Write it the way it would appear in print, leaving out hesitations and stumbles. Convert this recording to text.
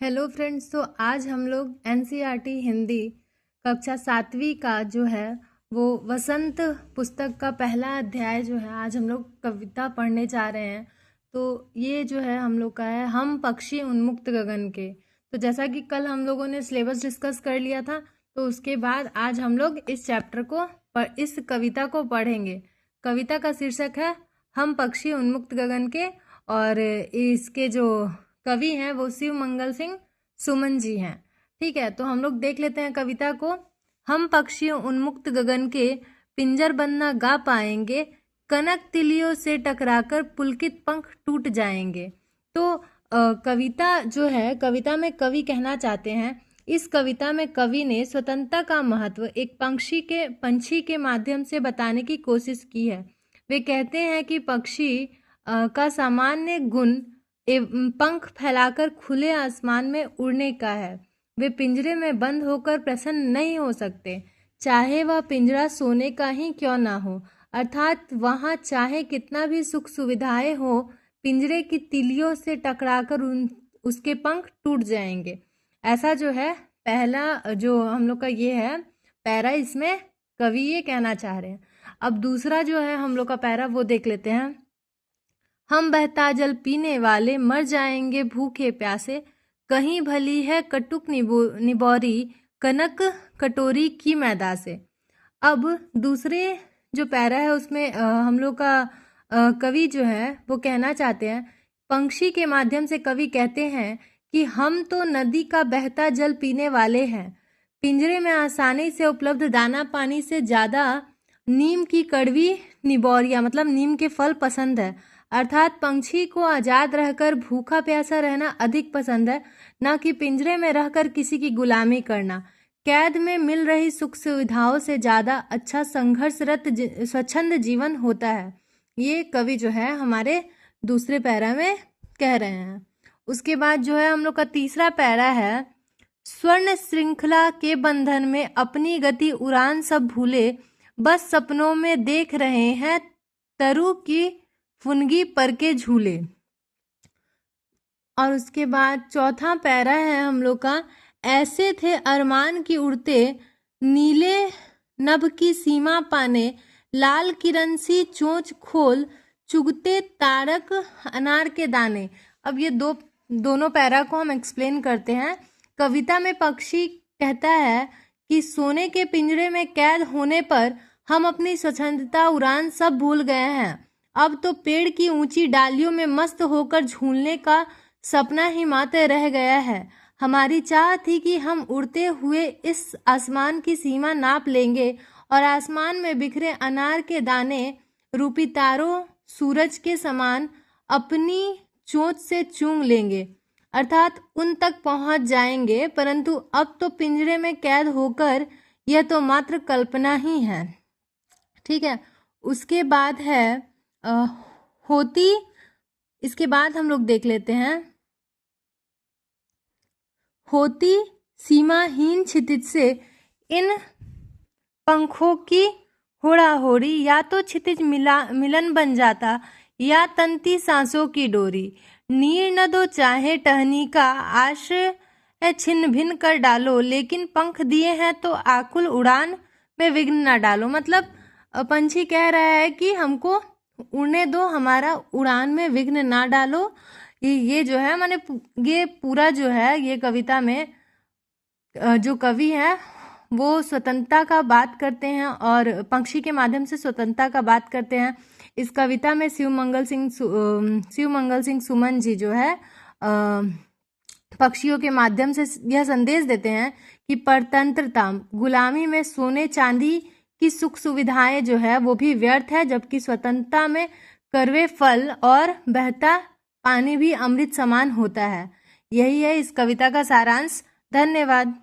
Hello friends. तो आज हम लोग एनसीईआरटी हिंदी कक्षा 7वीं का जो है वो वसंत पुस्तक का पहला अध्याय जो है आज हम लोग कविता पढ़ने जा रहे हैं। तो ये जो है हम लोग का है हम पक्षी उन्मुक्त गगन के। तो जैसा कि कल हम लोगों ने सिलेबस डिस्कस कर लिया था, तो उसके बाद आज हम लोग इस चैप्टर को इस कविता को पढ़ेंगे। कविता का शीर्षक है हम पक्षी उन्मुक्त गगन के, और इसके जो कवि हैं वो शिव मंगल सिंह सुमन जी हैं। ठीक है, तो हम लोग देख लेते हैं कविता को। हम पक्षी उन्मुक्त गगन के पिंजर बंद न गा पाएंगे, कनक तिलियों से टकराकर पुलकित पंख टूट जाएंगे। तो कविता जो है, कविता में कवि कहना चाहते हैं, इस कविता में कवि ने स्वतंत्रता का महत्व एक पंछी के माध्यम से बताने की कोशिश की है। वे कहते हैं कि पक्षी का सामान्य गुण पंख फैलाकर खुले आसमान में उड़ने का है। वे पिंजरे में बंद होकर प्रसन्न नहीं हो सकते, चाहे वह पिंजरा सोने का ही क्यों ना हो। अर्थात वहाँ चाहे कितना भी सुख सुविधाएं हो, पिंजरे की तिलियों से टकराकर उसके पंख टूट जाएंगे। ऐसा जो है पहला जो हम लोग का ये है पैरा, इसमें कवि ये कहना चाह रहे हैं। अब दूसरा जो है हम लोग का पैरा वो देख लेते हैं। हम बहता जल पीने वाले मर जाएंगे भूखे प्यासे, कहीं भली है कटुक निबोरी कनक कटोरी की मैदा से। अब दूसरे जो पैरा है उसमें हम लोग का कवि जो है वो कहना चाहते हैं, पंक्षी के माध्यम से कवि कहते हैं कि हम तो नदी का बहता जल पीने वाले हैं। पिंजरे में आसानी से उपलब्ध दाना पानी से ज़्यादा नीम की कड़वी निबोरिया मतलब नीम के फल पसंद है। अर्थात पंछी को आज़ाद रहकर भूखा प्यासा रहना अधिक पसंद है, न कि पिंजरे में रहकर किसी की गुलामी करना। कैद में मिल रही सुख सुविधाओं से ज़्यादा अच्छा संघर्षरत स्वच्छंद जीवन होता है। ये कवि जो है हमारे दूसरे पैरा में कह रहे हैं। उसके बाद जो है हम लोग का तीसरा पैरा है, स्वर्ण श्रृंखला के बंधन में अपनी गति उड़ान सब भूले, बस सपनों में देख रहे हैं तरु की फुनगी पर के झूले। और उसके बाद चौथा पैरा है हम लोग का, ऐसे थे अरमान की उड़ते नीले नभ की सीमा पाने, लाल किरण सी चोंच खोल चुगते तारक अनार के दाने। अब ये दोनों पैरा को हम एक्सप्लेन करते हैं। कविता में पक्षी कहता है कि सोने के पिंजरे में कैद होने पर हम अपनी स्वतंत्रता उड़ान सब भूल गए हैं। अब तो पेड़ की ऊंची डालियों में मस्त होकर झूलने का सपना ही मात्र रह गया है। हमारी चाह थी कि हम उड़ते हुए इस आसमान की सीमा नाप लेंगे और आसमान में बिखरे अनार के दाने रूपी तारों सूरज के समान अपनी चोंच से चूम लेंगे, अर्थात उन तक पहुंच जाएंगे। परंतु अब तो पिंजरे में कैद होकर यह तो मात्र कल्पना ही है। ठीक है, उसके बाद है होती। इसके बाद हम लोग देख लेते हैं, होती सीमाहीन क्षितिज से इन पंखों की होड़ा होड़ी, या तो क्षितिज मिलन बन जाता या तंती सांसों की डोरी। नीर न दो चाहे टहनी का आश्रय छिन्न भिन्न कर डालो, लेकिन पंख दिए हैं तो आकुल उड़ान में विघ्न न डालो। मतलब पंछी कह रहा है कि हमको उड़ने दो, हमारा उड़ान में विघ्न ना डालो। ये जो है माने ये पूरा जो है ये कविता में जो कवि है वो स्वतंत्रता का बात करते हैं और पंक्षी के माध्यम से स्वतंत्रता का बात करते हैं। इस कविता में शिव मंगल सिंह सुमन जी जो है पक्षियों के माध्यम से यह संदेश देते हैं कि परतंत्रता गुलामी में सोने चांदी की सुख सुविधाएं जो है वो भी व्यर्थ है, जबकि स्वतंत्रता में कड़वे फल और बहता पानी भी अमृत समान होता है। यही है इस कविता का सारांश। धन्यवाद।